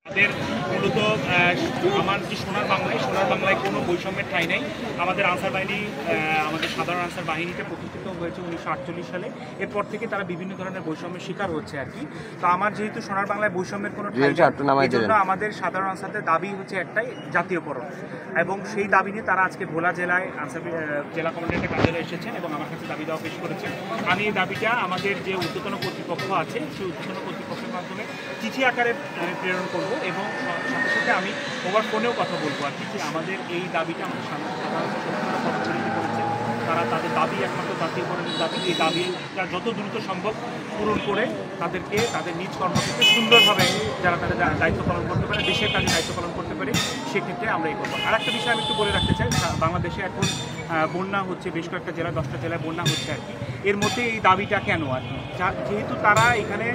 আমাদের মূলত আমার যে সোনার বাংলায় কোনো বৈষম্যের ঠাঁই নেই। আমাদের আনসার বাহিনী আমাদের সাধারণ আনসার বাহিনীতে প্রতিষ্ঠিত হয়েছে 1948 সালে। এরপর থেকে তারা বিভিন্ন ধরনের বৈষম্যের শিকার হচ্ছে আর কি। তো আমার যেহেতু সোনার বাংলায় বৈষম্যের কোনো ঠাঁই নেই, এই জন্য আমাদের সাধারণ আনসারদের দাবি হচ্ছে একটাই, জাতীয়করণ। এবং সেই দাবি নিয়ে তারা আজকে ভোলা জেলায় আনসার জেলা কমান্ডারের কার্যালয়ে এসেছেন এবং আমার কাছে দাবি দেওয়া পেশ করেছেন। আমি এই দাবিটা আমাদের যে ঊর্ধ্বতন কর্তৃপক্ষ আছে সেই ঊর্ধ্বতন কর্তৃপক্ষের মাধ্যমে চিঠি আকারে প্রেরণ করব এবং সাথে সাথে আমি ওভার ফোনেও কথা বলবো আর কি, যে আমাদের এই দাবিটা আমাদের সাধারণ করেছে। তারা তাদের দাবি একমাত্র জাতীয়করণের দাবি, এই দাবিটা যত দ্রুত সম্ভব পূরণ করে তাদেরকে তাদের নিজ কর্মক্ষেত্রে সুন্দরভাবে যারা তাদের দায়িত্ব পালন করতে পারে, দেশের কাজে দায়িত্ব পালন করতে পারে, সেক্ষেত্রে আমরা এই করবো। আর একটা বিষয় আমি একটু বলে রাখতে চাই, বাংলাদেশে এখন বন্যা হচ্ছে, বেশ কয়েকটা জেলায় 10টা জেলায় বন্যা হচ্ছে আর কি। এর মধ্যে এই দাবিটা কেন আর কি, যেহেতু তারা এখানে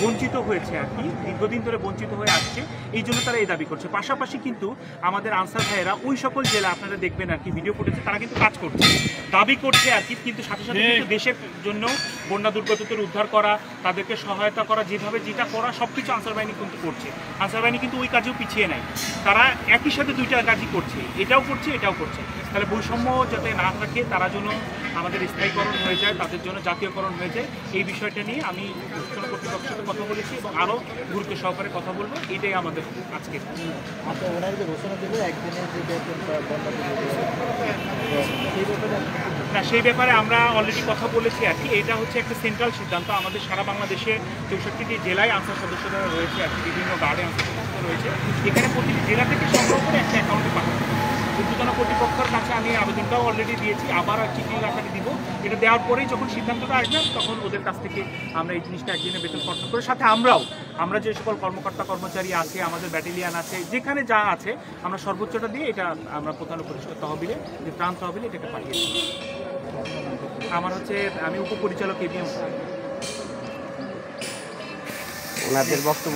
বঞ্চিত হয়েছে আর কি, দীর্ঘদিন ধরে বঞ্চিত হয়ে আসছে, এই জন্য তারা এই দাবি করছে। পাশাপাশি কিন্তু আমাদের আনসার ভাইয়েরা ওই সকল জেলা আপনারা দেখবেন আর কি, ভিডিও ফুটেজে তারা কিন্তু কাজ করছে, দাবি করছে আর কি, কিন্তু সাথে সাথে কিন্তু দেশের জন্য বন্যা দুর্গতদের উদ্ধার করা, তাদেরকে সহায়তা করা, যেভাবে যেটা করা সব কিছু আনসার বাহিনী কিন্তু করছে। আনসার বাহিনী কিন্তু ওই কাজেও পিছিয়ে নাই, তারা একই সাথে দুইটা কাজই করছে, এটাও করছে এটাও করছে। তাহলে বৈষম্য যাতে না থাকে, তারা যেন আমাদের স্থায়ীকরণ হয়ে যায়, তাদের জন্য জাতীয়করণ হয়ে যায়, এই বিষয়টা নিয়ে আমি ঊর্ধ্বতন কর্তৃপক্ষের সাথে কথা বলেছি এবং আরও গুরুত্ব সহকারে কথা বলবো। এটাই আমাদের আজকে। না, সেই ব্যাপারে আমরা অলরেডি কথা বলেছি আর কি। এটা হচ্ছে একটা সেন্ট্রাল সিদ্ধান্ত, আমাদের সারা বাংলাদেশে 64টি জেলায় আনসার সদস্যরা রয়েছে আর কি, বিভিন্ন গার্ডে আনসার সদস্য রয়েছে। এখানে প্রতিটি জেলা থেকে সংগ্রহ করে একটা অ্যাকাউন্টে পাঠাতে হবে। ঊর্ধ্বতন কর্তৃপক্ষের কাছে আমি আবেদনটাও অলরেডি দিয়েছি, আবার চিঠি আকারে দিব। এটা দেওয়ার পরেই যখন সিদ্ধান্তটা আসবে তখন ওদের কাছ থেকে আমরা এই জিনিসটা একদিনের বেতন খরচ করে, সাথে আমরা যে সকল কর্মকর্তা কর্মচারী আছে, আমাদের ব্যাটালিয়ান আছে, যেখানে যা আছে আমরা সর্বোচ্চটা দিয়ে এটা আমরা প্রধান উপদেষ্টা তহবিলে, যে ত্রাণ তহবিলে এটাকে পাঠিয়ে দিই। আমার হচ্ছে আমি উপপরিচালক এবিএম। ওনাদের বক্তব্য